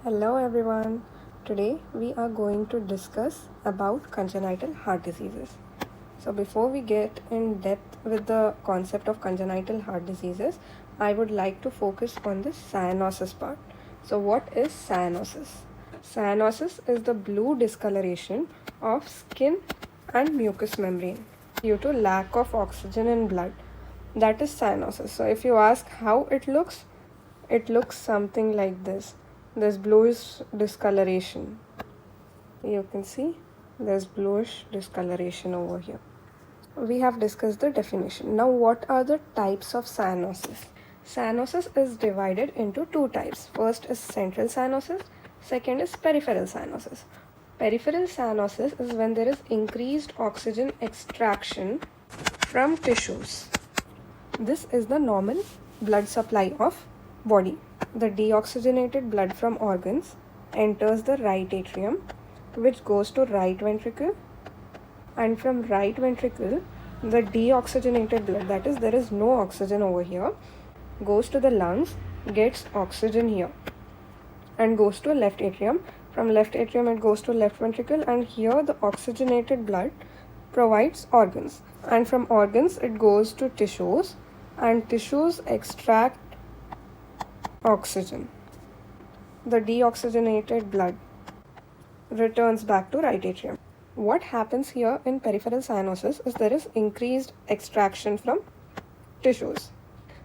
Hello everyone. Today we are going to discuss about congenital heart diseases. So before we get in depth with the concept of congenital heart diseases, I would like to focus on the cyanosis part. So what is cyanosis? Cyanosis is the blue discoloration of skin and mucous membrane due to lack of oxygen in blood. That is cyanosis. So if you ask how it looks something like this. There's bluish discoloration. You can see there's bluish discoloration over here. We have discussed the definition. Now what are the types of cyanosis? Cyanosis is divided into two types. First is central cyanosis, second is peripheral cyanosis. Peripheral cyanosis is when there is increased oxygen extraction from tissues. This is the normal blood supply of body. The deoxygenated blood from organs enters the right atrium, which goes to right ventricle, and from right ventricle the deoxygenated blood, that is there is no oxygen over here, goes to the lungs, gets oxygen here and goes to left atrium. From left atrium it goes to left ventricle, and here the oxygenated blood provides organs, and from organs it goes to tissues, and tissues extract oxygen. The deoxygenated blood returns back to right atrium. What happens here in peripheral cyanosis is there is increased extraction from tissues.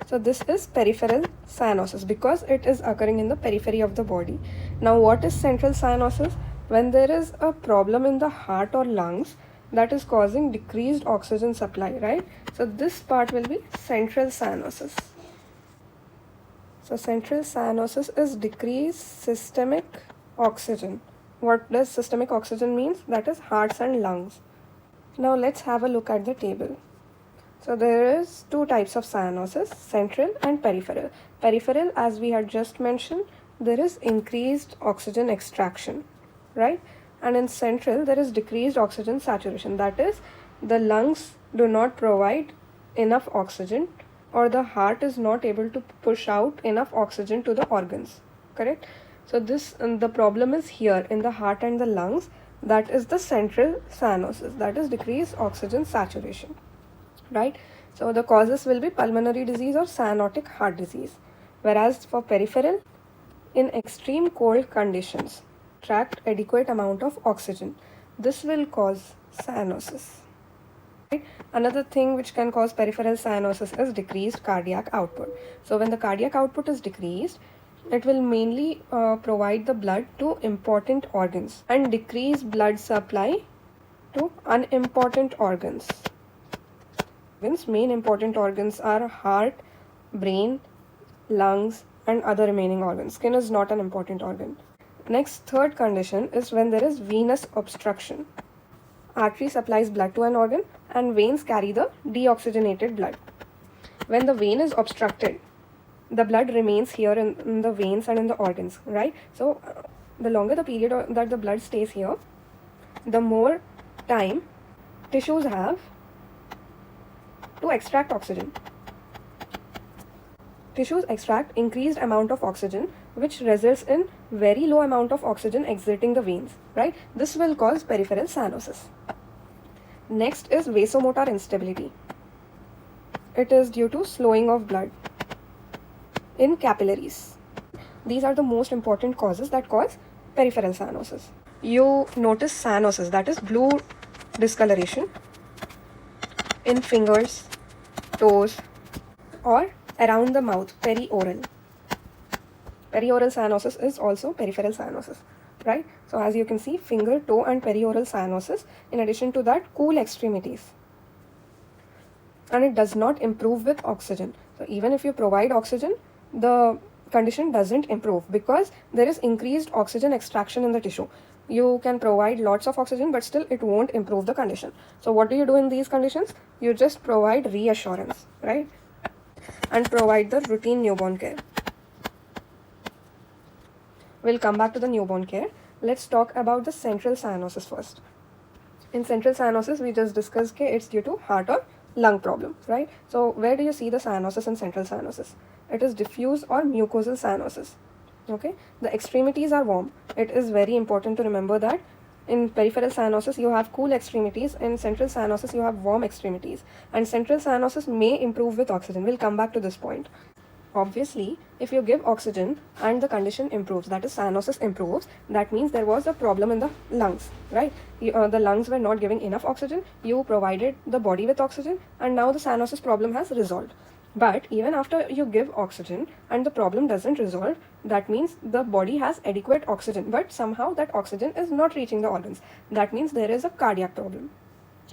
So this is peripheral cyanosis because it is occurring in the periphery of the body. Now what is central cyanosis? When there is a problem in the heart or lungs that is causing decreased oxygen supply, right? So this part will be central cyanosis. So central cyanosis is decreased systemic oxygen. What does systemic oxygen means? That is hearts and lungs. Now let's have a look at the table. So there is two types of cyanosis, central and peripheral. Peripheral, as we had just mentioned, there is increased oxygen extraction, right? And in central, there is decreased oxygen saturation. That is, the lungs do not provide enough oxygen, or the heart is not able to push out enough oxygen to the organs, correct? So the problem is here in the heart and the lungs. That is the central cyanosis, that is decreased oxygen saturation, right? So the causes will be pulmonary disease or cyanotic heart disease. Whereas for peripheral, in extreme cold conditions, attract adequate amount of oxygen. This will cause cyanosis. Another thing which can cause peripheral cyanosis is decreased cardiac output. So when the cardiac output is decreased, it will mainly provide the blood to important organs and decrease blood supply to unimportant organs. Main important organs are heart, brain, lungs, and other remaining organs. Skin is not an important organ. Next, third condition is when there is venous obstruction. Artery supplies blood to an organ and veins carry the deoxygenated blood. When the vein is obstructed, the blood remains here in the veins and in the organs, right? So the longer the period that the blood stays here, the more time tissues have to extract oxygen. Tissues extract increased amount of oxygen, which results in very low amount of oxygen exiting the veins, right? This will cause peripheral cyanosis. Next is vasomotor instability. It is due to slowing of blood in capillaries. These are the most important causes that cause peripheral cyanosis. You notice cyanosis, that is blue discoloration, in fingers, toes, or around the mouth, perioral. Perioral cyanosis is also peripheral cyanosis, right? So as you can see, finger, toe, and perioral cyanosis. In addition to that, cool extremities. And it does not improve with oxygen. So even if you provide oxygen, the condition doesn't improve because there is increased oxygen extraction in the tissue. You can provide lots of oxygen, but still it won't improve the condition. So what do you do in these conditions? You just provide reassurance, right? And provide the routine newborn care. We'll come back to the newborn care. Let's talk about the central cyanosis first. In central cyanosis, we just discussed it's due to heart or lung problem, right? So where do you see the cyanosis in central cyanosis? It is diffuse or mucosal cyanosis. Okay, the extremities are warm. It is very important to remember that in peripheral cyanosis you have cool extremities, in central cyanosis you have warm extremities, and central cyanosis may improve with oxygen. We'll come back to this point. Obviously, if you give oxygen and the condition improves, that is cyanosis improves, that means there was a problem in the lungs, right? The lungs were not giving enough oxygen, you provided the body with oxygen, and now the cyanosis problem has resolved. But even after you give oxygen and the problem doesn't resolve, that means the body has adequate oxygen, but somehow that oxygen is not reaching the organs. That means there is a cardiac problem,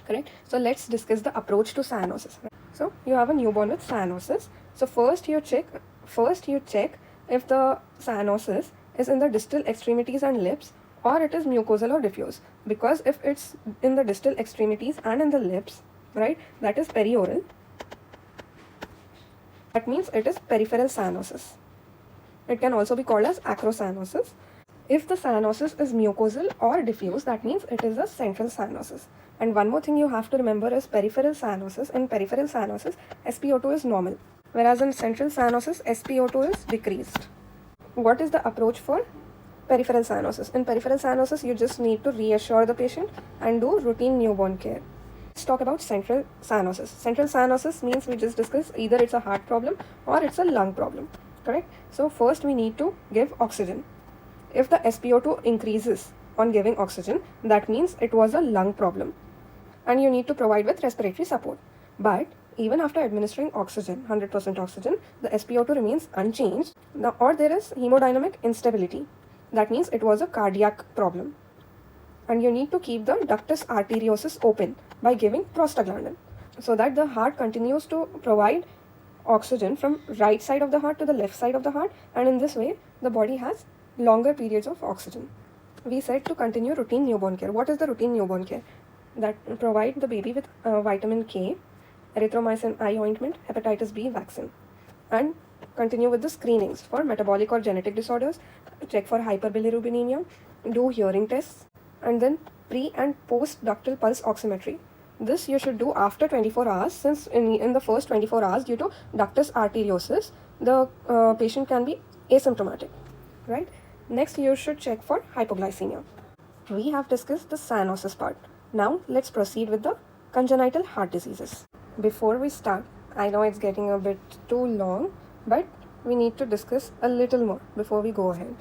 correct? So let's discuss the approach to cyanosis. So you have a newborn with cyanosis. So first you check if the cyanosis is in the distal extremities and lips, or it is mucosal or diffuse. Because if it's in the distal extremities and in the lips, right, that is perioral. That means it is peripheral cyanosis. It can also be called as acrocyanosis. If the cyanosis is mucosal or diffuse, that means it is a central cyanosis. And one more thing you have to remember is peripheral cyanosis. In peripheral cyanosis, SpO2 is normal, whereas in central cyanosis, SpO2 is decreased. What is the approach for peripheral cyanosis? In peripheral cyanosis, you just need to reassure the patient and do routine newborn care. Let's talk about central cyanosis. Central cyanosis means, we just discussed, either it's a heart problem or it's a lung problem, correct? So first we need to give oxygen. If the SpO2 increases on giving oxygen, that means it was a lung problem and you need to provide with respiratory support. But even after administering oxygen, 100% oxygen, the SpO2 remains unchanged, or there is hemodynamic instability. That means it was a cardiac problem. And you need to keep the ductus arteriosus open by giving prostaglandin, so that the heart continues to provide oxygen from right side of the heart to the left side of the heart, and in this way the body has longer periods of oxygen. We said to continue routine newborn care. What is the routine newborn care? That provide the baby with vitamin K, erythromycin eye ointment, hepatitis B vaccine, and continue with the screenings for metabolic or genetic disorders, check for hyperbilirubinemia, do hearing tests, and then pre and post ductal pulse oximetry. This you should do after 24 hours, since in the first 24 hours, due to ductus arteriosus, the patient can be asymptomatic, right? Next, you should check for hypoglycemia. We have discussed the cyanosis part. Now, let's proceed with the congenital heart diseases. Before we start, I know it's getting a bit too long, but we need to discuss a little more before we go ahead.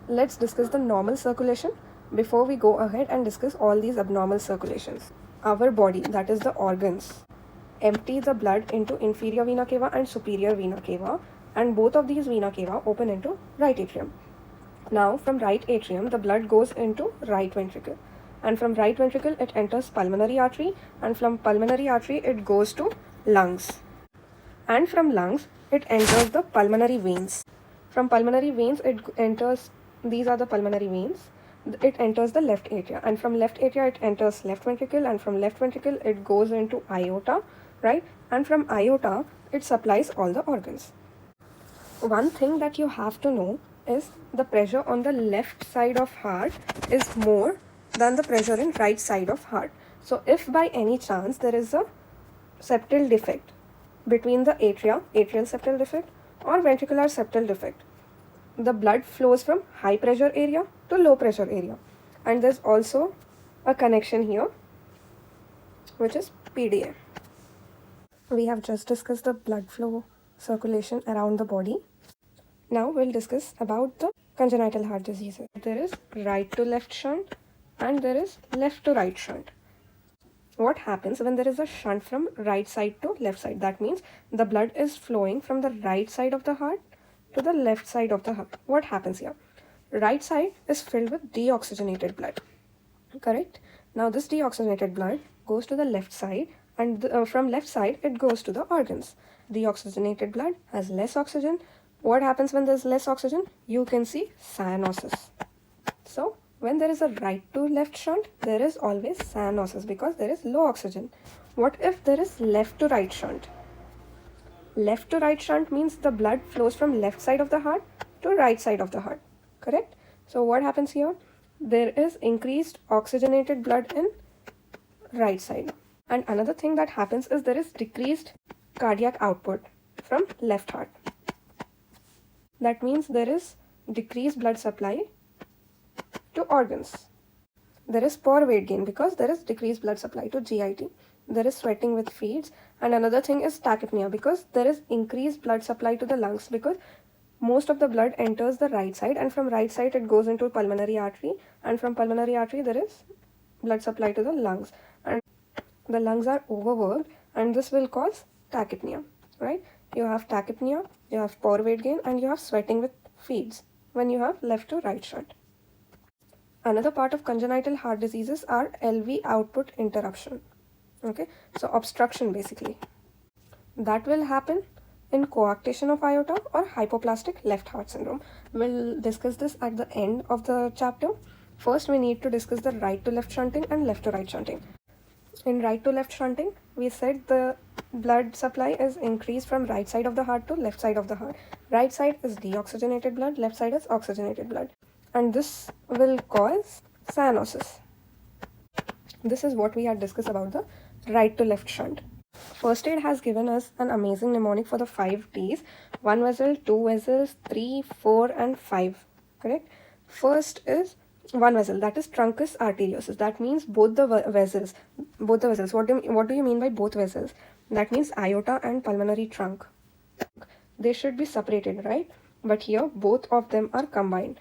Let's discuss the normal circulation before we go ahead and discuss all these abnormal circulations. Our body, that is the organs, empty the blood into inferior vena cava and superior vena cava, and both of these vena cava open into right atrium. Now from right atrium, the blood goes into right ventricle, and from right ventricle it enters pulmonary artery, and from pulmonary artery it goes to lungs, and from lungs it enters the pulmonary veins. From pulmonary veins it enters, these are the pulmonary veins, it enters the left atria, and from left atria it enters left ventricle, and from left ventricle it goes into aorta, right? And from aorta it supplies all the organs. One thing that you have to know is the pressure on the left side of heart is more than the pressure in right side of heart. So if by any chance there is a septal defect between the atria, atrial septal defect or ventricular septal defect, the blood flows from high pressure area to low pressure area, and there's also a connection here, which is PDA. We have just discussed the blood flow circulation around the body. Now we'll discuss about the congenital heart diseases. There is right to left shunt and there is left to right shunt. What happens when there is a shunt from right side to left side? That means the blood is flowing from the right side of the heart to the left side of the heart. What happens here? Right side is filled with deoxygenated blood, correct? Now this deoxygenated blood goes to the left side, and from left side it goes to the organs. Deoxygenated blood has less oxygen. What happens when there's less oxygen? You can see cyanosis. So when there is a right to left shunt, there is always cyanosis because there is low oxygen. What if there is left to right shunt? Left to right shunt means the blood flows from left side of the heart to right side of the heart, correct? So what happens here? There is increased oxygenated blood in right side. And another thing that happens is there is decreased cardiac output from left heart. That means there is decreased blood supply to organs. There is poor weight gain because there is decreased blood supply to GIT. There is sweating with feeds, and another thing is tachypnea because there is increased blood supply to the lungs because most of the blood enters the right side, and from right side it goes into pulmonary artery, and from pulmonary artery there is blood supply to the lungs, and the lungs are overworked, and this will cause tachypnea, right? You have tachypnea, you have poor weight gain, and you have sweating with feeds when you have left to right shunt. Another part of congenital heart diseases are LV output interruption. Okay, so obstruction basically. That will happen in coarctation of aorta or hypoplastic left heart syndrome. We'll discuss this at the end of the chapter. First, we need to discuss the right to left shunting and left to right shunting. In right to left shunting, we said the blood supply is increased from right side of the heart to left side of the heart. Right side is deoxygenated blood, left side is oxygenated blood. And this will cause cyanosis. This is what we had discussed about the right to left shunt. First aid has given us an amazing mnemonic for the 5 T's. 1 vessel, 2 vessels, 3, 4 and 5. Correct? First is 1 vessel, that is truncus arteriosus. That means both the vessels. What do you mean by both vessels? That means aorta and pulmonary trunk. They should be separated, right? But here both of them are combined.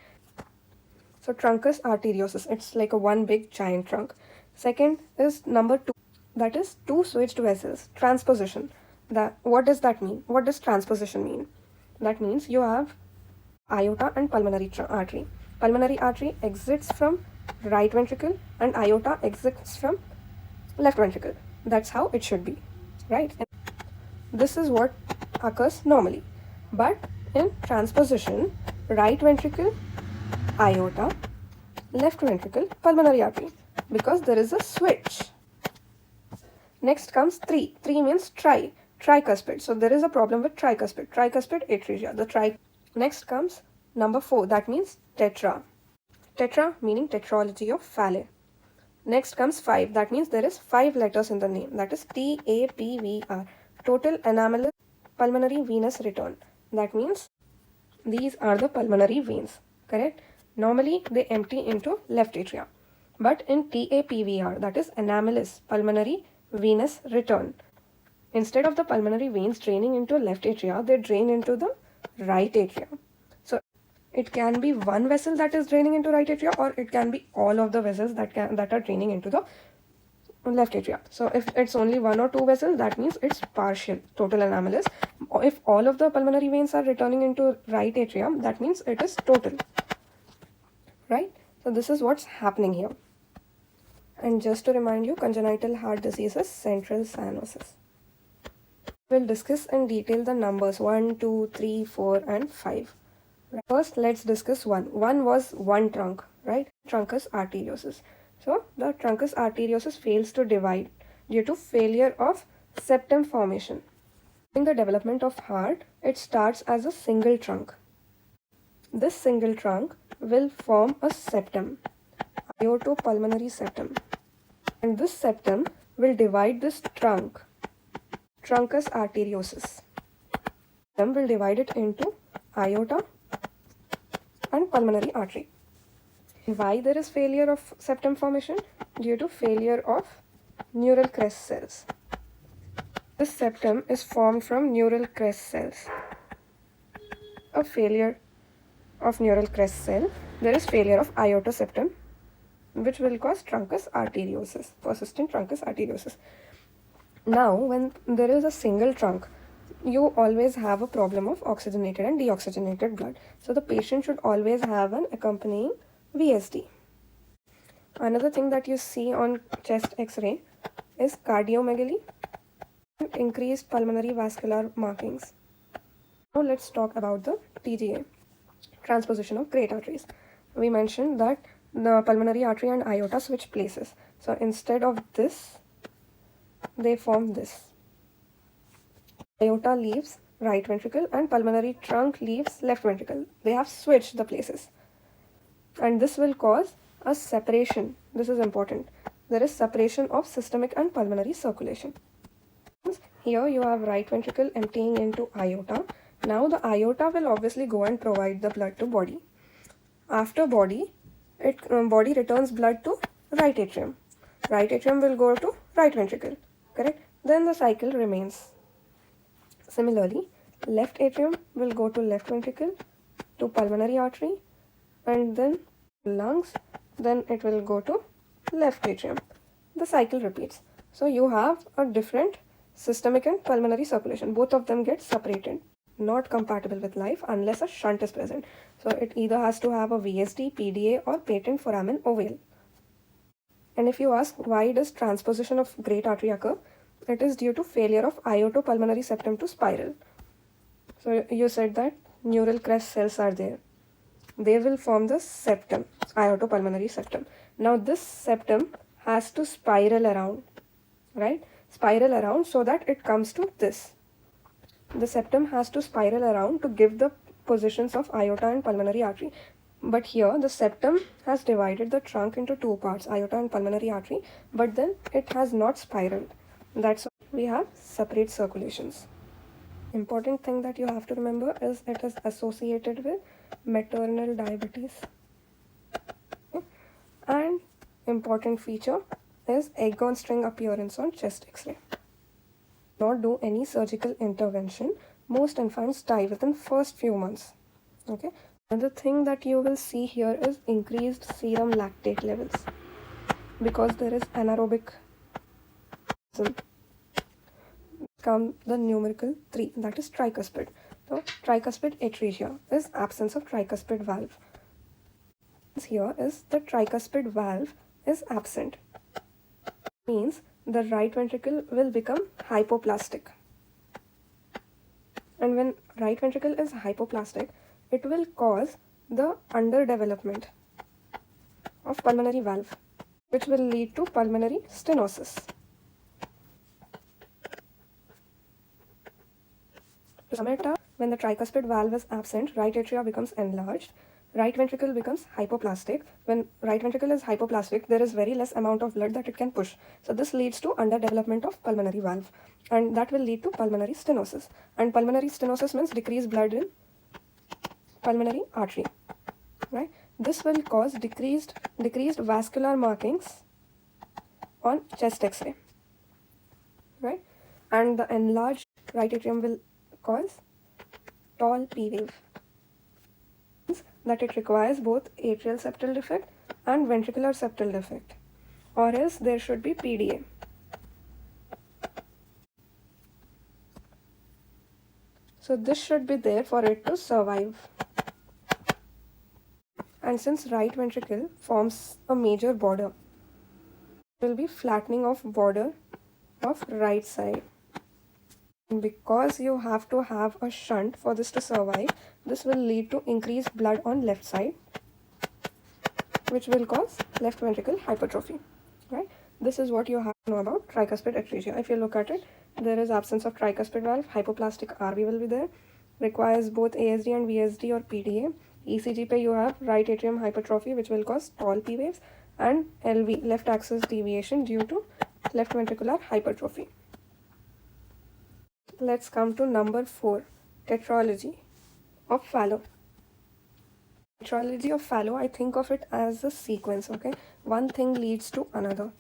So truncus arteriosus, it's like a one big giant trunk. Second is number 2, that is 2 switched vessels, transposition. What does that mean? What does transposition mean? That means you have aorta and pulmonary artery. Pulmonary artery exits from right ventricle and aorta exits from left ventricle. That's how it should be, right? And this is what occurs normally. But in transposition, right ventricle, aorta, left ventricle, pulmonary artery, because there is a switch. Next comes 3. 3 means tricuspid. So there is a problem with tricuspid atresia. Next comes number 4. That means tetra. Tetra meaning tetralogy of Fallot. Next comes 5. That means there is 5 letters in the name. That is TAPVR. Total anomalous pulmonary venous return. That means these are the pulmonary veins. Correct? Normally they empty into left atria. But in TAPVR, that is anomalous pulmonary venous return, instead of the pulmonary veins draining into left atria, they drain into the right atria. So it can be one vessel that is draining into right atria, or it can be all of the vessels that are draining into the left atria. So if it's only 1 or 2 vessels, that means it's partial, total anomalous. If all of the pulmonary veins are returning into right atria, that means it is total, right? So this is what's happening here. And just to remind you, congenital heart disease is central cyanosis. We'll discuss in detail the numbers 1, 2, 3, 4 and 5. First, let's discuss 1. 1 was one trunk, right? Truncus arteriosus. So the truncus arteriosus fails to divide due to failure of septum formation. In the development of heart, it starts as a single trunk. This single trunk will form a septum, aortopulmonary septum, and this septum will divide this trunk, truncus arteriosus. Septum will divide it into aorta and pulmonary artery. Why there is failure of septum formation? Due to failure of neural crest cells. This septum is formed from neural crest cells. A failure of neural crest cell, there is failure of aorta septum, which will cause truncus arteriosus, persistent truncus arteriosus. Now, when there is a single trunk, you always have a problem of oxygenated and deoxygenated blood. So the patient should always have an accompanying VSD. Another thing that you see on chest X-ray is cardiomegaly and increased pulmonary vascular markings. Now let's talk about the TGA, transposition of great arteries. We mentioned that the pulmonary artery and aorta switch places. So instead of this, they form this. Aorta leaves right ventricle and pulmonary trunk leaves left ventricle. They have switched the places. And this will cause a separation. This is important. There is separation of systemic and pulmonary circulation. Here you have right ventricle emptying into aorta. Now the aorta will obviously go and provide the blood to body. After body, body returns blood to right atrium. Right atrium will go to right ventricle, correct? Then the cycle remains. Similarly, left atrium will go to left ventricle, to pulmonary artery, and then lungs, then it will go to left atrium. The cycle repeats. So you have a different systemic and pulmonary circulation. Both of them get separated. Not compatible with life unless a shunt is present. So it either has to have a VSD, PDA, or patent foramen ovale. And if you ask why does transposition of great artery occur, it is due to failure of aortopulmonary septum to spiral. So you said that neural crest cells are there. They will form the septum, aortopulmonary septum. Now this septum has to spiral around, right? Spiral around so that it comes to this. The septum has to spiral around to give the positions of aorta and pulmonary artery. But here the septum has divided the trunk into two parts, aorta and pulmonary artery, but then it has not spiraled. That's why we have separate circulations. Important thing that you have to remember is it is associated with maternal diabetes. Okay. And important feature is egg on string appearance on chest x-ray. Not do any surgical intervention. Most infants die within first few months. Okay. Another thing that you will see here is increased serum lactate levels because there is anaerobic. Come the numerical 3, that is tricuspid. So tricuspid atresia is absence of tricuspid valve. Here is the tricuspid valve is absent. Means the right ventricle will become hypoplastic. And when right ventricle is hypoplastic, it will cause the underdevelopment of pulmonary valve, which will lead to pulmonary stenosis. To sum it up, when the tricuspid valve is absent, right atria becomes enlarged, right ventricle becomes hypoplastic. When right ventricle is hypoplastic, there is very less amount of blood that it can push. So this leads to underdevelopment of pulmonary valve, and that will lead to pulmonary stenosis. And pulmonary stenosis means decreased blood in pulmonary artery, right? This will cause decreased vascular markings on chest x-ray, right? And the enlarged right atrium will cause tall P wave. That it requires both atrial septal defect and ventricular septal defect, or else there should be PDA. So this should be there for it to survive. And since right ventricle forms a major border, there will be flattening of border of right side. And because you have to have a shunt for this to survive, this will lead to increased blood on left side, which will cause left ventricle hypertrophy, right? This is what you have to know about tricuspid atresia. If you look at it, there is absence of tricuspid valve, hypoplastic RV will be there, requires both ASD and VSD or PDA. ECG pe you have right atrium hypertrophy, which will cause tall P waves, and LV, left axis deviation due to left ventricular hypertrophy. Let's come to number 4, tetralogy of Fallot. Tetralogy of Fallot, I think of it as a sequence, okay? One thing leads to another.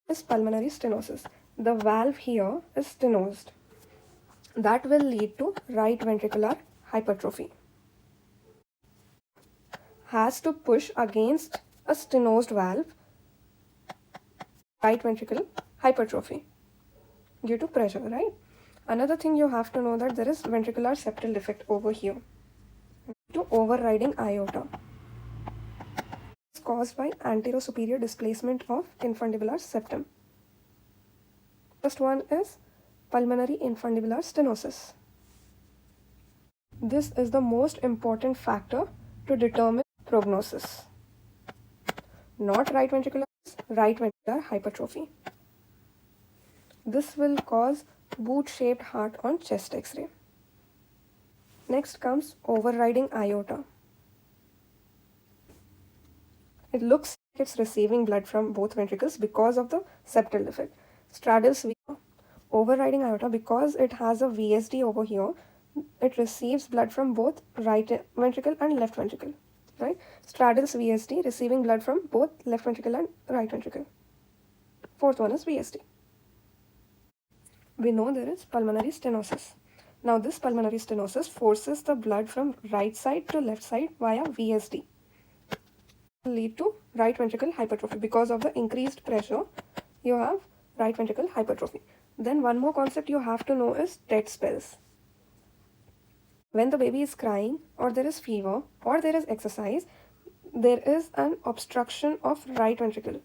This pulmonary stenosis. The valve here is stenosed. That will lead to right ventricular hypertrophy. Has to push against a stenosed valve, right ventricle hypertrophy due to pressure, right? Another thing you have to know that there is ventricular septal defect over here to overriding aorta. It's caused by anterosuperior displacement of infundibular septum. First one is pulmonary infundibular stenosis. This is the most important factor to determine prognosis. Not right ventricular, right ventricular hypertrophy. This will cause boot-shaped heart on chest x-ray. Next comes overriding aorta. It looks like it's receiving blood from both ventricles because of the septal defect. Straddles via overriding aorta, because it has a VSD over here, it receives blood from both right ventricle and left ventricle. right? Straddles VSD, receiving blood from both left ventricle and right ventricle. Fourth one is VSD. We know there is pulmonary stenosis. Now this pulmonary stenosis forces the blood from right side to left side via VSD. Lead to right ventricle hypertrophy. Because of the increased pressure, you have right ventricle hypertrophy. Then one more concept you have to know is dead spells. When the baby is crying, or there is fever, or there is exercise, there is an obstruction of right ventricle.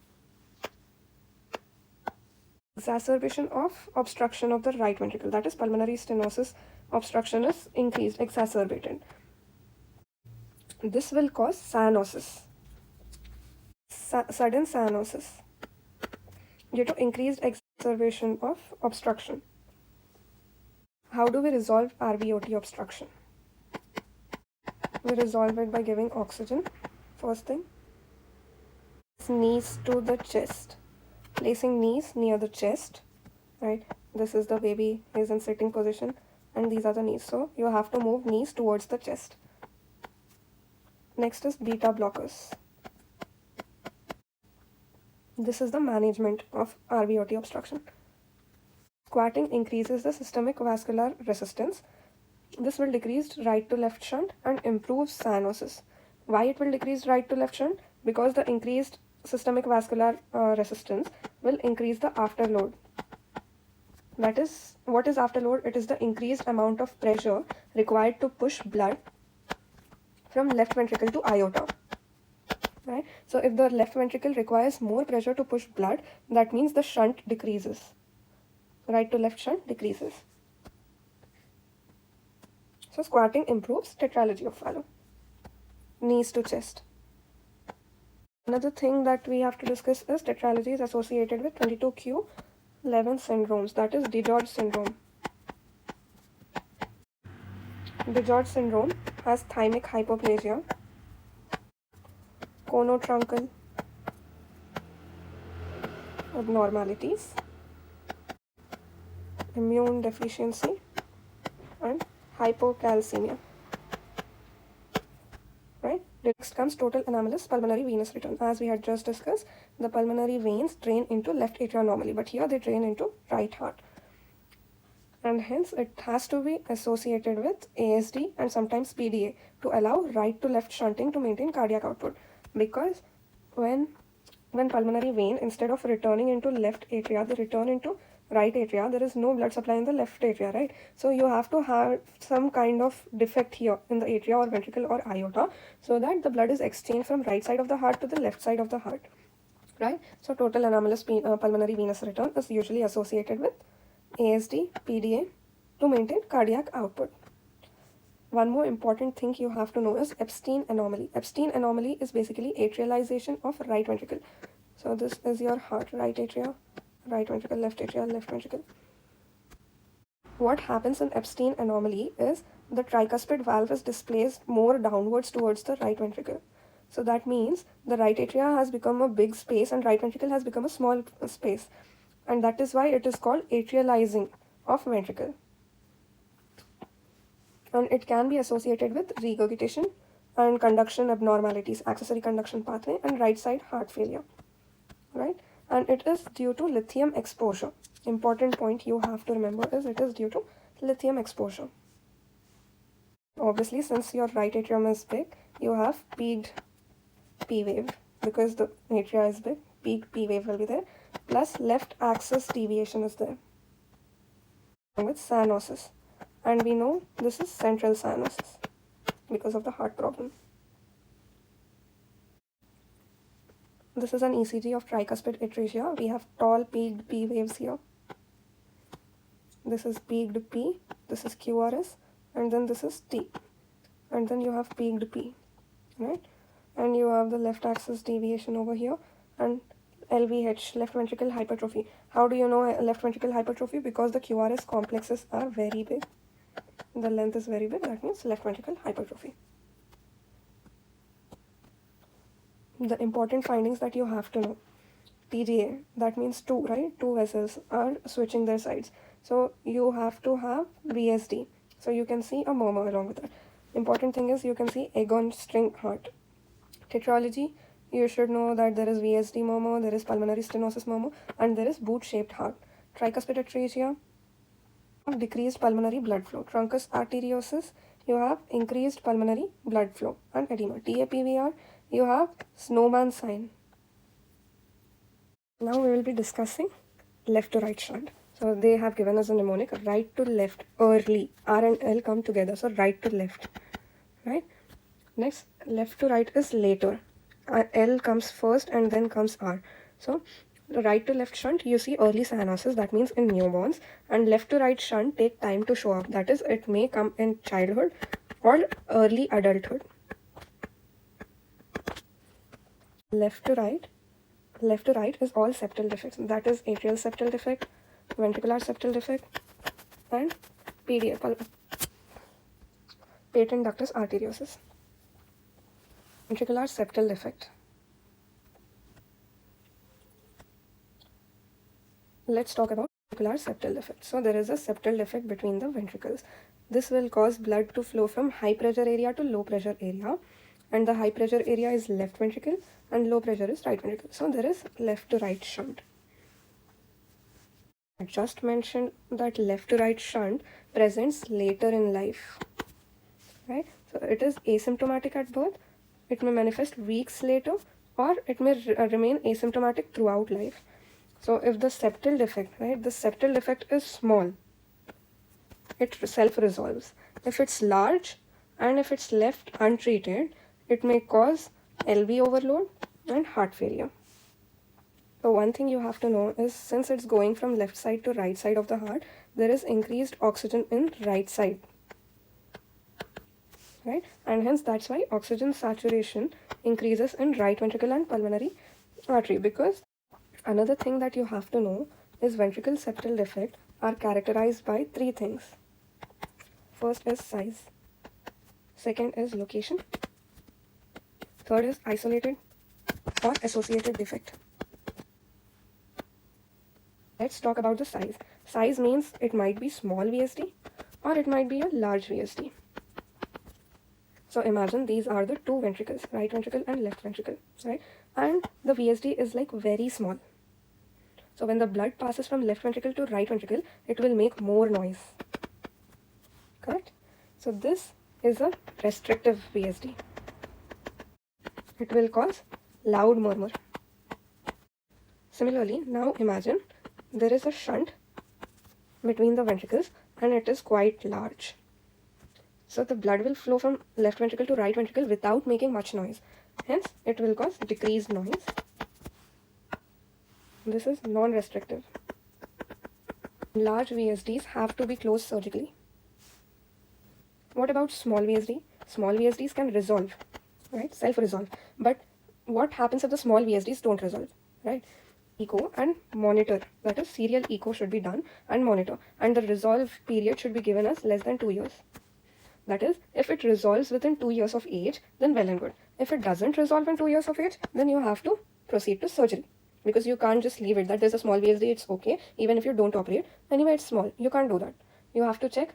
Exacerbation of obstruction of the right ventricle, that is pulmonary stenosis obstruction is increased, exacerbated. This will cause cyanosis, sudden cyanosis due to increased exacerbation of obstruction. How do we resolve RVOT obstruction? We resolve it by giving oxygen. First thing, knees to the chest, placing knees near the chest, right? This is the baby, is in sitting position, and these are the knees, so you have to move knees towards the chest. Next is beta blockers. This is the management of RVOT obstruction. Squatting increases the systemic vascular resistance. This will decrease right to left shunt and improves cyanosis. Why it will decrease right to left shunt? Because the increased systemic vascular resistance will increase the afterload. That is, what is afterload? It is the increased amount of pressure required to push blood from left ventricle to aorta. Right? So if the left ventricle requires more pressure to push blood, that means the shunt decreases. Right to left shunt decreases. So squatting improves tetralogy of Fallot. Knees to chest. Another thing that we have to discuss is tetralogy is associated with 22q11 syndromes, that is DiGeorge syndrome. DiGeorge syndrome has thymic hypoplasia, conotruncal abnormalities, immune deficiency, and hypocalcemia. Right? Next comes total anomalous pulmonary venous return. As we had just discussed, the pulmonary veins drain into left atria normally, but here they drain into right heart. And hence it has to be associated with ASD and sometimes PDA to allow right to left shunting to maintain cardiac output. Because when pulmonary vein, instead of returning into left atria, they return into right atria, there is no blood supply in the left atria, right? So you have to have some kind of defect here in the atria or ventricle or aorta so that the blood is exchanged from right side of the heart to the left side of the heart, right? So total anomalous pulmonary venous return is usually associated with ASD, PDA to maintain cardiac output. One more important thing you have to know is Epstein anomaly. Epstein anomaly is basically atrialization of right ventricle. So this is your heart, right atria, right ventricle, left atria, left ventricle. What happens in Epstein anomaly is the tricuspid valve is displaced more downwards towards the right ventricle. So that means the right atria has become a big space and right ventricle has become a small space. And that is why it is called atrializing of ventricle. And it can be associated with regurgitation and conduction abnormalities, accessory conduction pathway, and right side heart failure, right? And it is due to lithium exposure. Important point you have to remember is it is due to lithium exposure. Obviously, since your right atrium is big, you have peaked P wave because the atria is big, peaked P wave will be there, plus left axis deviation is there with cyanosis. And we know this is central cyanosis because of the heart problem. This is an ECG of tricuspid atresia. We have tall peaked P waves here. This is peaked P, this is QRS, and then this is T. And then you have peaked P, right? And you have the left axis deviation over here and LVH, left ventricle hypertrophy. How do you know left ventricle hypertrophy? Because the QRS complexes are very big. The length is very big, that means left ventricle hypertrophy. The important findings that you have to know. PGA, that means two, right? Two vessels are switching their sides. So you have to have VSD. So you can see a murmur along with that. Important thing is you can see Egon string heart. Tetralogy, you should know that there is VSD murmur, there is pulmonary stenosis murmur, and there is boot-shaped heart. Tricuspid atresia, decreased pulmonary blood flow. Truncus arteriosus, you have increased pulmonary blood flow and edema. TAPVR, you have snowman sign. Now we will be discussing left to right shunt. So they have given us a mnemonic, right to left early. R and L come together, so right to left, right? Next, left to right is later. L comes first and then comes R. So the right to left shunt, you see early cyanosis, that means in newborns, and left to right shunt take time to show up. That is, it may come in childhood or early adulthood. Left to right is all septal defects. That is atrial septal defect, ventricular septal defect, and patent ductus arteriosus. Ventricular septal defect. Let's talk about ventricular septal defect. So there is a septal defect between the ventricles. This will cause blood to flow from high pressure area to low pressure area, and the high pressure area is left ventricle and low pressure is right ventricle. So there is left to right shunt. I just mentioned that left to right shunt presents later in life, right? So it is asymptomatic at birth, it may manifest weeks later, or it may remain asymptomatic throughout life. So if the septal defect, right, the septal defect is small, it self-resolves. If it's large and if it's left untreated, it may cause LV overload and heart failure. So one thing you have to know is, since it's going from left side to right side of the heart, there is increased oxygen in right side, right? And hence that's why oxygen saturation increases in right ventricle and pulmonary artery. Because another thing that you have to know is ventricle septal defect are characterized by three things. First is size, second is location, third is isolated or associated defect. Let's talk about the size. Size means it might be small VSD or it might be a large VSD. So imagine these are the two ventricles, right ventricle and left ventricle, right? And the VSD is like very small. So when the blood passes from left ventricle to right ventricle, it will make more noise. Correct? So this is a restrictive VSD. It will cause loud murmur. Similarly, now imagine there is a shunt between the ventricles and it is quite large. So the blood will flow from left ventricle to right ventricle without making much noise. Hence, it will cause decreased noise. This is non-restrictive. Large VSDs have to be closed surgically. What about small VSD? Small VSDs can resolve, right? Self-resolve. But what happens if the small VSDs don't resolve, right? Echo and monitor. That is, serial echo should be done and monitor. And the resolve period should be given as less than 2 years. That is, if it resolves within 2 years of age, then well and good. If it doesn't resolve in 2 years of age, then you have to proceed to surgery. Because you can't just leave it that there's a small VSD, it's okay, even if you don't operate. Anyway, it's small. You can't do that. You have to check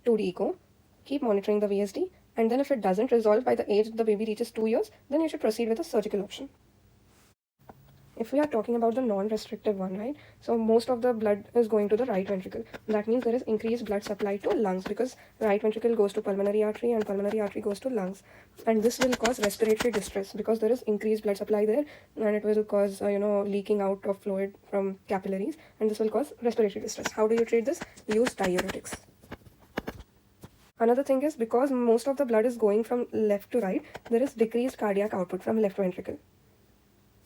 2D echo, keep monitoring the VSD, and then if it doesn't resolve by the age the baby reaches 2 years, then you should proceed with a surgical option. If we are talking about the non-restrictive one, right? So most of the blood is going to the right ventricle. That means there is increased blood supply to lungs, because right ventricle goes to pulmonary artery and pulmonary artery goes to lungs. And this will cause respiratory distress because there is increased blood supply there, and it will cause, leaking out of fluid from capillaries, and this will cause respiratory distress. How do you treat this? Use diuretics. Another thing is, because most of the blood is going from left to right, there is decreased cardiac output from left ventricle.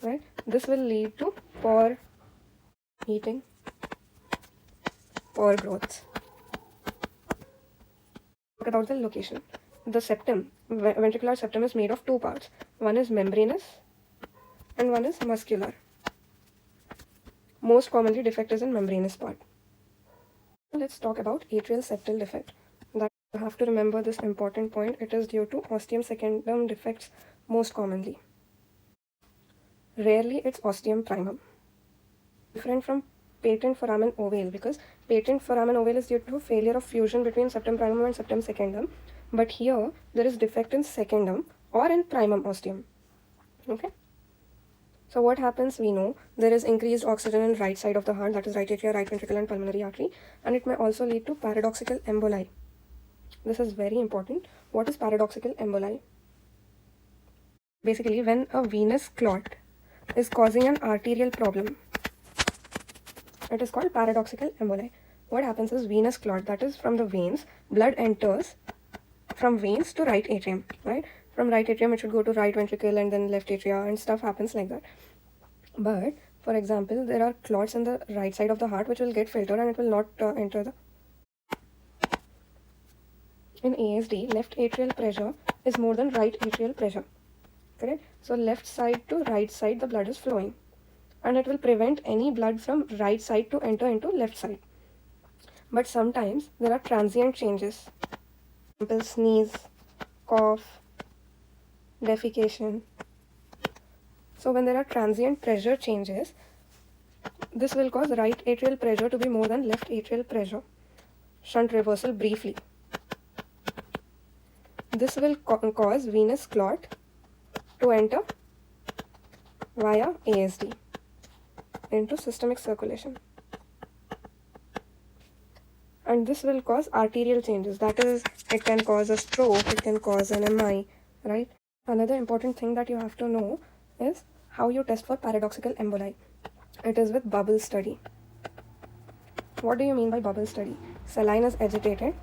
Right? This will lead to poor heating, poor growth. Talk about the location. The septum, ventricular septum, is made of two parts. One is membranous and one is muscular. Most commonly, defect is in membranous part. Let's talk about atrial septal defect. That you have to remember this important point. It is due to ostium secundum defects most commonly. Rarely it's ostium primum. Different from patent foramen ovale, because patent foramen ovale is due to failure of fusion between septum primum and septum secundum. But here there is defect in secundum or in primum ostium. Okay. So what happens, we know there is increased oxygen in right side of the heart, that is right atria, right ventricle and pulmonary artery, and it may also lead to paradoxical emboli. This is very important. What is paradoxical emboli? Basically, when a venous clot is causing an arterial problem, it is called paradoxical emboli. What happens is venous clot, that is from the veins, blood enters from veins to right atrium, right? From right atrium, it should go to right ventricle and then left atria, and stuff happens like that. But for example, there are clots in the right side of the heart which will get filtered and it will not enter the. In ASD, left atrial pressure is more than right atrial pressure. Correct? So left side to right side the blood is flowing, and it will prevent any blood from right side to enter into left side. But sometimes there are transient changes. For example, sneeze, cough, defecation. So when there are transient pressure changes, this will cause right atrial pressure to be more than left atrial pressure. Shunt reversal briefly. This will cause venous clot to enter via ASD into systemic circulation. And this will cause arterial changes. That is, it can cause a stroke, it can cause an MI, right? Another important thing that you have to know is how you test for paradoxical emboli. It is with bubble study. What do you mean by bubble study? Saline is agitated,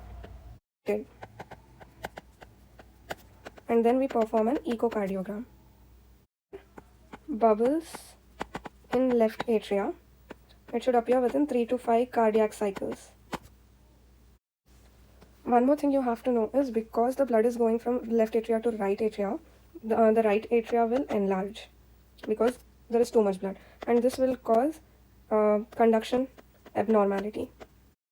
and then we perform an echocardiogram. Bubbles in left atria, it should appear within 3 to 5 cardiac cycles. One more thing you have to know is because the blood is going from left atria to right atria, the right atria will enlarge because there is too much blood, and this will cause conduction abnormality.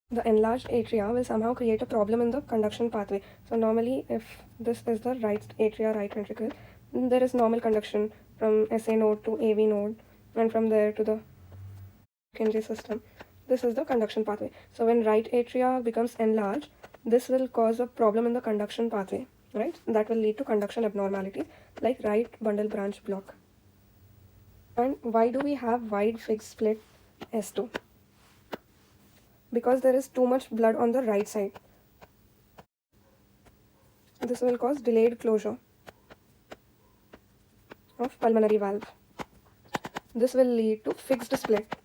The enlarged atria will somehow create a problem in the conduction pathway. So normally, if this is the right atria, right ventricle, there is normal conduction from SA node to AV node, and from there to the Purkinje system. This is the conduction pathway. So when right atria becomes enlarged, this will cause a problem in the conduction pathway, right? That will lead to conduction abnormalities like right bundle branch block. And why do we have wide fixed split S2? Because there is too much blood on the right side. This will cause delayed closure of pulmonary valve. This will lead to fixed split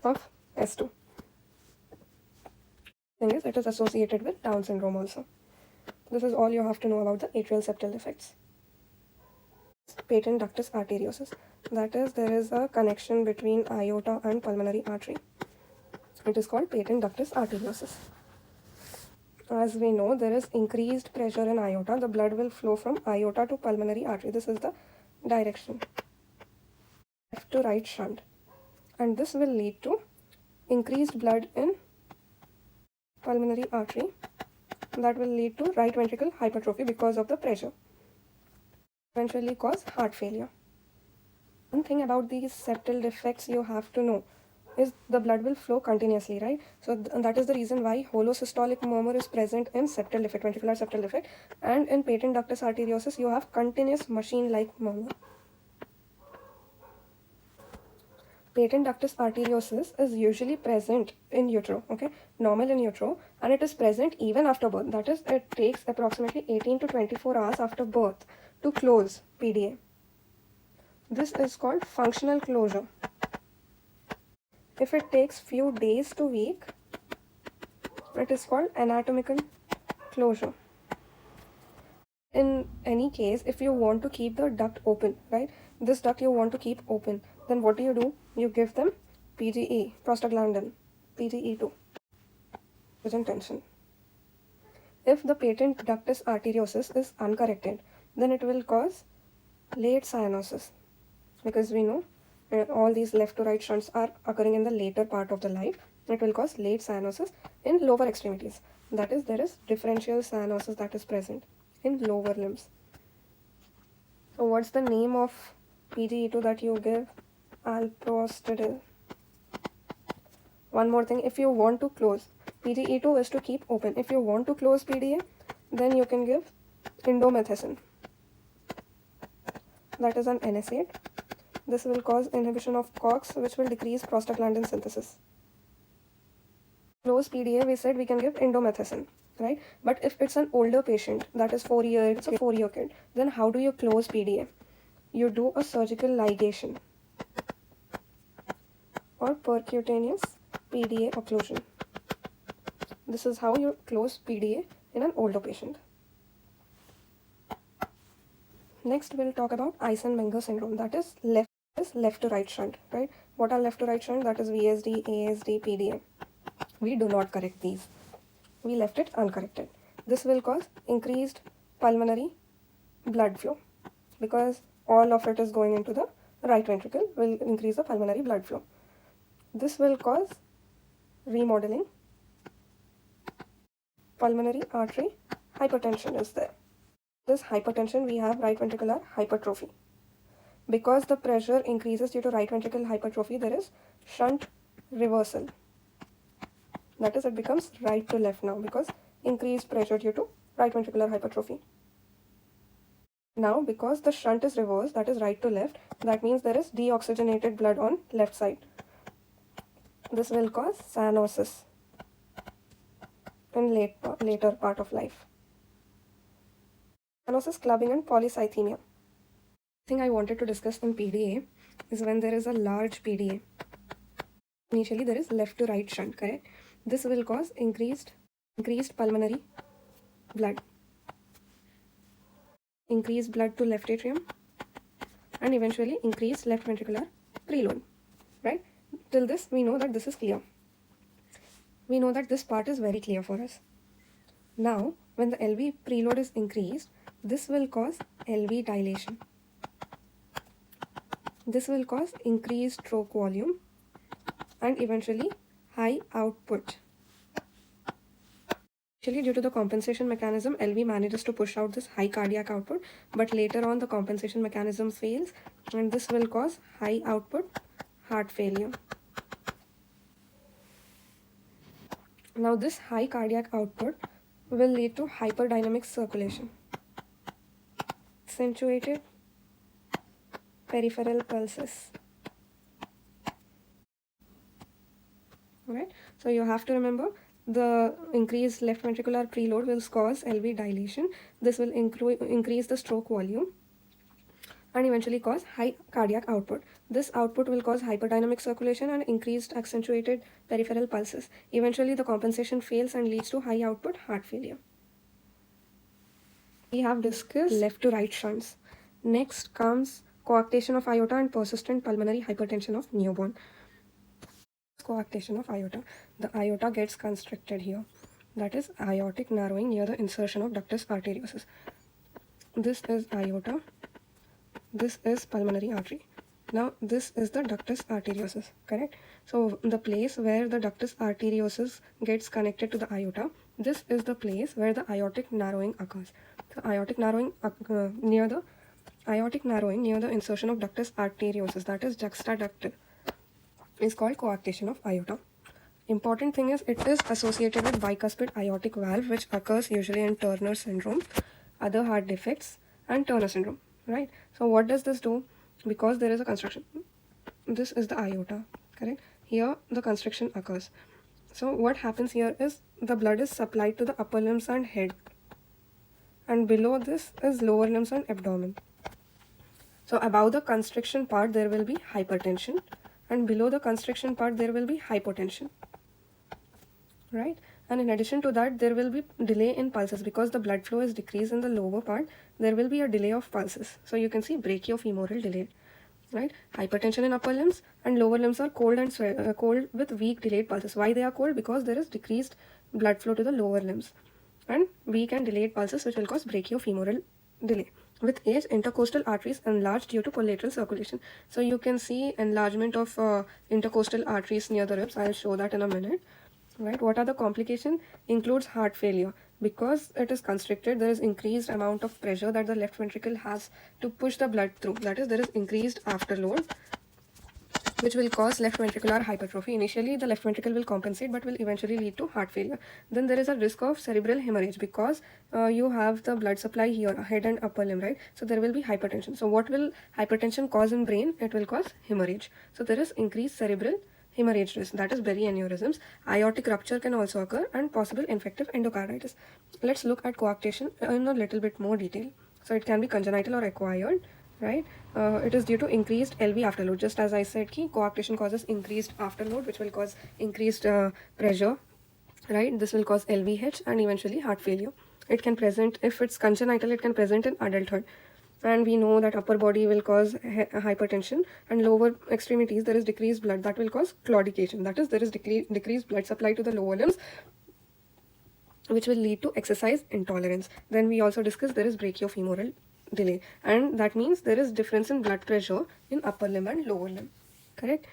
of S2. Thing is, it is associated with Down syndrome also. This is all you have to know about the atrial septal defects. Patent ductus arteriosus. That is, there is a connection between aorta and pulmonary artery. It is called patent ductus arteriosus. As we know, there is increased pressure in aorta. The blood will flow from aorta to pulmonary artery. This is the direction. Left to right shunt. And this will lead to increased blood in pulmonary artery. That will lead to right ventricle hypertrophy because of the pressure. Eventually cause heart failure. One thing about these septal defects you have to know is the blood will flow continuously, right? So that is the reason why holosystolic murmur is present in septal defect, ventricular septal defect, and in patent ductus arteriosus you have continuous machine-like murmur. Patent ductus arteriosus is usually present in utero, okay, normal in utero, and it is present even after birth. That is, it takes approximately 18 to 24 hours after birth to close PDA. This is called functional closure. If it takes few days to week, it is called anatomical closure. In any case, if you want to keep the duct open, right, this duct you want to keep open, then what do? You give them PGE, prostaglandin, PGE2, tension. If the patent ductus arteriosus is uncorrected, then it will cause late cyanosis, because we know all these left to right shunts are occurring in the later part of the life. It will cause late cyanosis in lower extremities. That is, there is differential cyanosis that is present in lower limbs. So what's the name of PGE2 that you give? Alprostadil. One more thing, if you want to close, PGE2 is to keep open. If you want to close PDA, then you can give indomethacin. that is an NSAID. This will cause inhibition of COX, which will decrease prostaglandin synthesis. Close PDA, we said we can give indomethacin, right? But if it's an older patient, that is 4 years, it's a 4-year kid, then how do you close PDA? You do a surgical ligation or percutaneous PDA occlusion. This is how you close PDA in an older patient. Next, we'll talk about Eisenmenger syndrome, that is left to right shunt, right? What are left to right shunt? That is VSD, ASD, PDA. We do not correct these. We left it uncorrected. This will cause increased pulmonary blood flow because all of it is going into the right ventricle, will increase the pulmonary blood flow. This will cause remodeling. Pulmonary artery hypertension is there. This hypertension, we have right ventricular hypertrophy. Because the pressure increases due to right ventricular hypertrophy, there is shunt reversal. That is, it becomes right to left now because increased pressure due to right ventricular hypertrophy. Now, because the shunt is reversed, that is right to left, that means there is deoxygenated blood on left side. This will cause cyanosis in later part of life. Cyanosis, clubbing, and polycythemia. The thing I wanted to discuss in PDA is when there is a large PDA. Initially, there is left to right shunt, correct? This will cause increased pulmonary blood, increased blood to left atrium, and eventually increased left ventricular preload, right? Till this, we know that this is clear. We know that this part is very clear for us. Now, when the LV preload is increased, this will cause LV dilation. This will cause increased stroke volume and eventually high output. Actually, due to the compensation mechanism, LV manages to push out this high cardiac output, but later on the compensation mechanism fails and this will cause high output heart failure. Now this high cardiac output will lead to hyperdynamic circulation, accentuated peripheral pulses. Right? So you have to remember the increased left ventricular preload will cause LV dilation. This will increase the stroke volume and eventually cause high cardiac output. This output will cause hyperdynamic circulation and increased accentuated peripheral pulses. Eventually the compensation fails and leads to high output heart failure. We have discussed left to right shunts. Next comes coarctation of aorta and persistent pulmonary hypertension of newborn. Coarctation of aorta. The aorta gets constricted here. That is aortic narrowing near the insertion of ductus arteriosus. This is aorta. This is pulmonary artery. Now this is the ductus arteriosus, correct? So the place where the ductus arteriosus gets connected to the aorta, this is the place where the aortic narrowing occurs. So aortic narrowing near the insertion of ductus arteriosus, that is juxtaductal, is called coarctation of aorta. Important thing is it is associated with bicuspid aortic valve, which occurs usually in Turner syndrome, other heart defects, and Turner syndrome, right? So what does this do? Because there is a constriction. This is the aorta, correct? Here the constriction occurs. So what happens here is the blood is supplied to the upper limbs and head, and below this is lower limbs and abdomen. So above the constriction part there will be hypertension, and below the constriction part there will be hypotension, right? And in addition to that, there will be delay in pulses because the blood flow is decreased in the lower part. There will be a delay of pulses. So you can see brachiofemoral delay, right? Hypertension in upper limbs and lower limbs are cold and cold with weak delayed pulses. Why they are cold? Because there is decreased blood flow to the lower limbs and weak and delayed pulses, which will cause brachiofemoral delay. With age, intercostal arteries enlarge due to collateral circulation. So you can see enlargement of intercostal arteries near the ribs. I'll show that in a minute. Right? What are the complications? Includes heart failure. Because it is constricted, there is increased amount of pressure that the left ventricle has to push the blood through. That is, there is increased afterload. which will cause left ventricular hypertrophy. Initially, the left ventricle will compensate but will eventually lead to heart failure. Then there is a risk of cerebral hemorrhage because you have the blood supply here, head and upper limb, right? So there will be hypertension. So what will hypertension cause in brain? It will cause hemorrhage. So there is increased cerebral hemorrhage risk, that is aneurysms. Aortic rupture can also occur and possible infective endocarditis. Let's look at coarctation in a little bit more detail. So it can be congenital or acquired, right? It is due to increased LV afterload. Just as I said, coarctation causes increased afterload, which will cause increased pressure, right? This will cause LVH and eventually heart failure. It can present, if it's congenital, it can present in adulthood. And we know that upper body will cause hypertension, and lower extremities there is decreased blood, that will cause claudication. That is, there is decreased blood supply to the lower limbs, which will lead to exercise intolerance. Then we also discussed there is brachiofemoral delay, and that means there is difference in blood pressure in upper limb and lower limb, correct?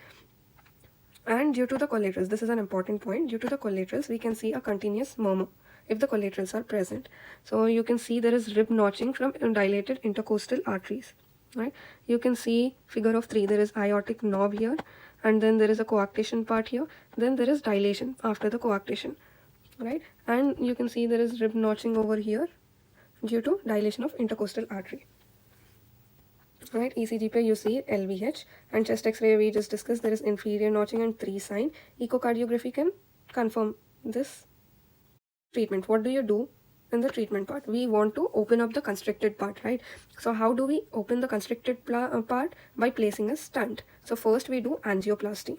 And due to the collaterals, this is an important point, due to the collaterals we can see a continuous murmur if the collaterals are present. So you can see there is rib notching from dilated intercostal arteries, right? You can see figure of 3, there is aortic knob here, and then there is a coarctation part here, then there is dilation after the coarctation, right? And you can see there is rib notching over here due to dilation of intercostal artery, right? ECG पे you see LVH, and chest X-ray we just discussed there is inferior notching and 3 sign. Echocardiography can confirm this. Treatment, what do you do in the treatment part? We want to open up the constricted part, right? So how do we open the constricted part? By placing a stent. So first we do angioplasty,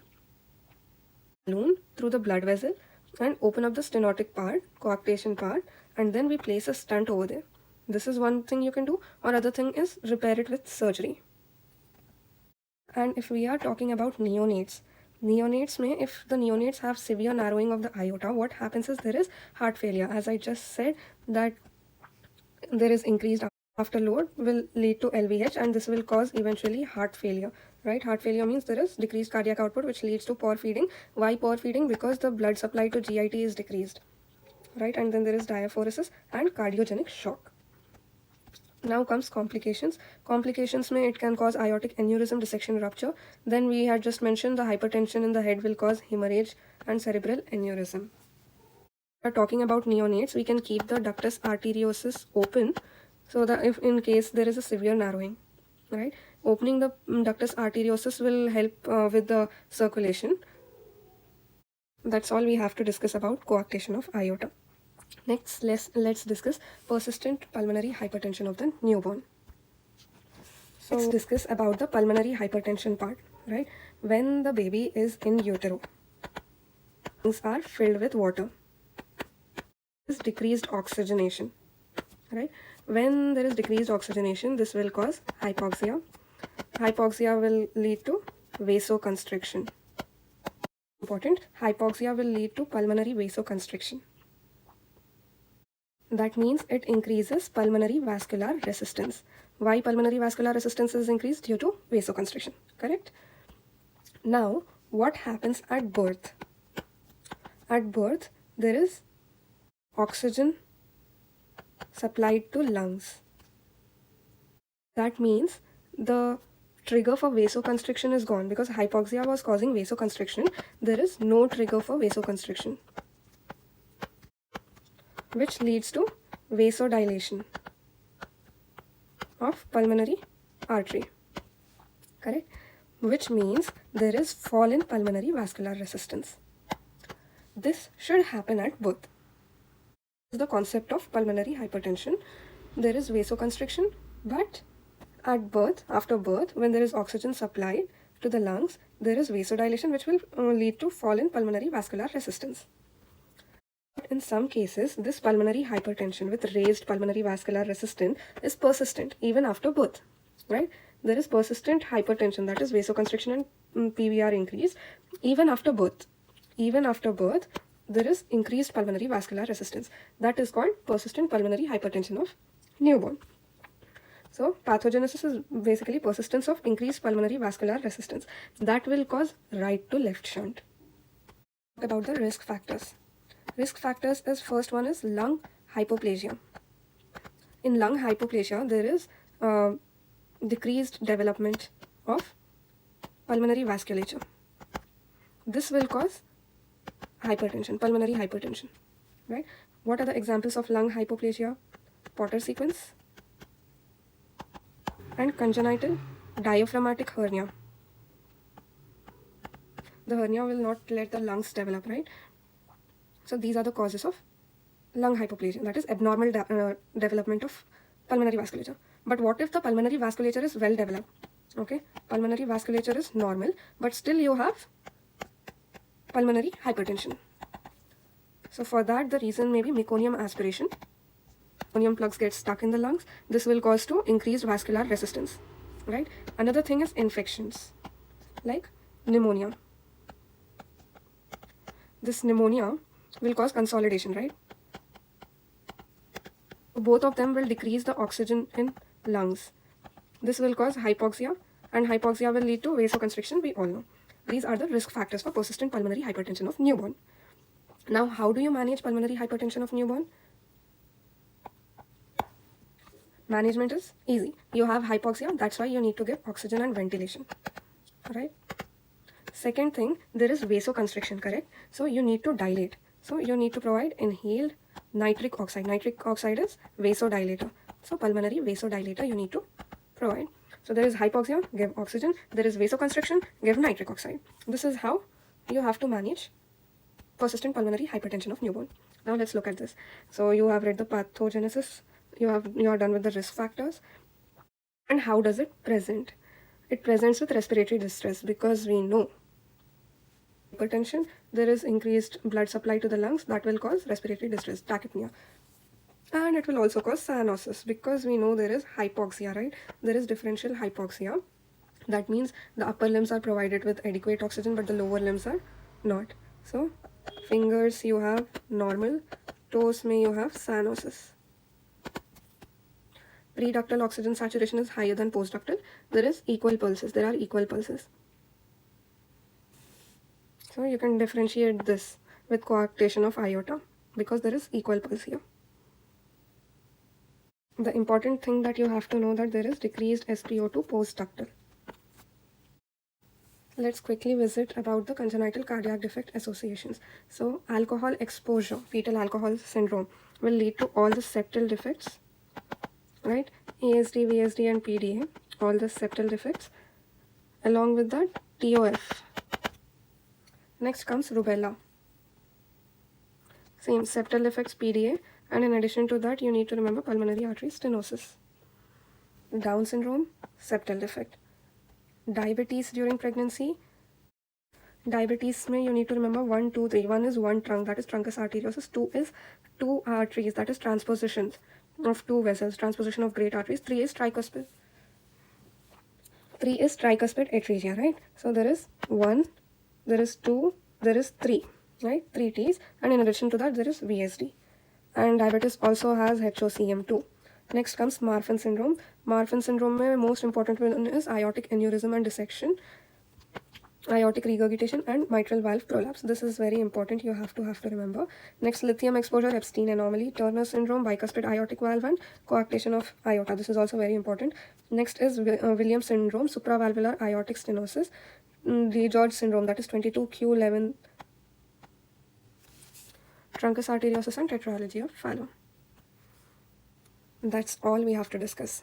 balloon through the blood vessel and open up the stenotic part, coarctation part, and then we place a stent over there. This is one thing you can do, or other thing is repair it with surgery. And if we are talking about neonates, if the neonates have severe narrowing of the aorta, what happens is there is heart failure. As I just said, that there is increased afterload will lead to LVH, and this will cause eventually heart failure, right? Heart failure means there is decreased cardiac output, which leads to poor feeding. Why poor feeding? Because the blood supply to GIT is decreased, right? And then there is diaphoresis and cardiogenic shock. Now comes complications. Complications may it can cause aortic aneurysm, dissection, rupture. Then we had just mentioned the hypertension in the head will cause hemorrhage and cerebral aneurysm. We are talking about neonates, we can keep the ductus arteriosus open so that if in case there is a severe narrowing, right? Opening the ductus arteriosus will help with the circulation. That's all we have to discuss about coarctation of aorta. Next, let's discuss persistent pulmonary hypertension of the newborn. So let's discuss about the pulmonary hypertension part, right? When the baby is in utero, lungs are filled with water. There is decreased oxygenation, right? When there is decreased oxygenation, this will cause hypoxia. Hypoxia will lead to vasoconstriction. Important, hypoxia will lead to pulmonary vasoconstriction. That means it increases pulmonary vascular resistance. Why pulmonary vascular resistance is increased? Due to vasoconstriction, correct? Now, what happens at birth? At birth, there is oxygen supplied to lungs. That means the trigger for vasoconstriction is gone because hypoxia was causing vasoconstriction. There is no trigger for vasoconstriction, which leads to vasodilation of pulmonary artery, correct? Which means there is fall in pulmonary vascular resistance. This should happen at birth. This is the concept of pulmonary hypertension. There is vasoconstriction, but at birth, after birth, when there is oxygen supplied to the lungs, there is vasodilation, which will lead to fall in pulmonary vascular resistance. In some cases, this pulmonary hypertension with raised pulmonary vascular resistance is persistent even after birth, right? There is persistent hypertension, that is vasoconstriction and PVR increase even after birth. Even after birth, there is increased pulmonary vascular resistance. That is called persistent pulmonary hypertension of newborn. So pathogenesis is basically persistence of increased pulmonary vascular resistance. That will cause right to left shunt. Talk about the risk factors. Risk factors is, first one is lung hypoplasia. In lung hypoplasia, there is decreased development of pulmonary vasculature. This will cause hypertension, pulmonary hypertension, right? What are the examples of lung hypoplasia? Potter sequence and congenital diaphragmatic hernia. The hernia will not let the lungs develop, right? So these are the causes of lung hypoplasia, that is abnormal development of pulmonary vasculature. But what if the pulmonary vasculature is well developed? Okay, pulmonary vasculature is normal, but still you have pulmonary hypertension. So for that, the reason may be meconium aspiration. Meconium plugs get stuck in the lungs. This will cause to increased vascular resistance, right? Another thing is infections, like pneumonia. This pneumonia will cause consolidation, right? Both of them will decrease the oxygen in lungs. This will cause hypoxia, and hypoxia will lead to vasoconstriction, we all know. These are the risk factors for persistent pulmonary hypertension of newborn. Now, how do you manage pulmonary hypertension of newborn? Management is easy. You have hypoxia, that's why you need to give oxygen and ventilation, right? Second thing, there is vasoconstriction, correct? So you need to dilate. So you need to provide inhaled nitric oxide. Nitric oxide is vasodilator. So pulmonary vasodilator you need to provide. So there is hypoxia, give oxygen. There is vasoconstriction, give nitric oxide. This is how you have to manage persistent pulmonary hypertension of newborn. Now let's look at this. So you have read the pathogenesis. You are done with the risk factors. And how does it present? It presents with respiratory distress, because we know hypertension, there is increased blood supply to the lungs, that will cause respiratory distress, tachypnea. And it will also cause cyanosis, because we know there is hypoxia, right? There is differential hypoxia. That means the upper limbs are provided with adequate oxygen, but the lower limbs are not. So fingers you have normal, toes may you have cyanosis. Preductal oxygen saturation is higher than postductal. There is equal pulses. There are equal pulses. So you can differentiate this with coarctation of aorta, because there is equal pulse here. The important thing that you have to know, that there is decreased SpO2 postductal. Let's quickly visit about the congenital cardiac defect associations. So alcohol exposure, fetal alcohol syndrome, will lead to all the septal defects, right? ASD, VSD and PDA, all the septal defects. Along with that, TOF. Next comes rubella. Same septal defects, PDA, and in addition to that, you need to remember pulmonary artery stenosis. Down syndrome, septal defect. Diabetes during pregnancy. Diabetes mein you need to remember 1, 2, 3. 1 is one trunk, that is truncus arteriosus. 2 is two arteries, that is transpositions of two vessels, transposition of great arteries. 3 is tricuspid. 3 is tricuspid atresia, right? So there is 1, there is 2, there is 3, right? 3 T's, and in addition to that, there is VSD. And diabetes also has HOCM2. Next comes Marfan syndrome. Marfan syndrome mein most important one is aortic aneurysm and dissection, aortic regurgitation and mitral valve prolapse. This is very important, you have to remember. Next, lithium exposure, Epstein anomaly, Turner syndrome, bicuspid aortic valve and coarctation of aorta. This is also very important. Next is Williams syndrome, supravalvular aortic stenosis, DeGeorge syndrome, that is 22q11, truncus arteriosus and tetralogy of Fallot. That's all we have to discuss.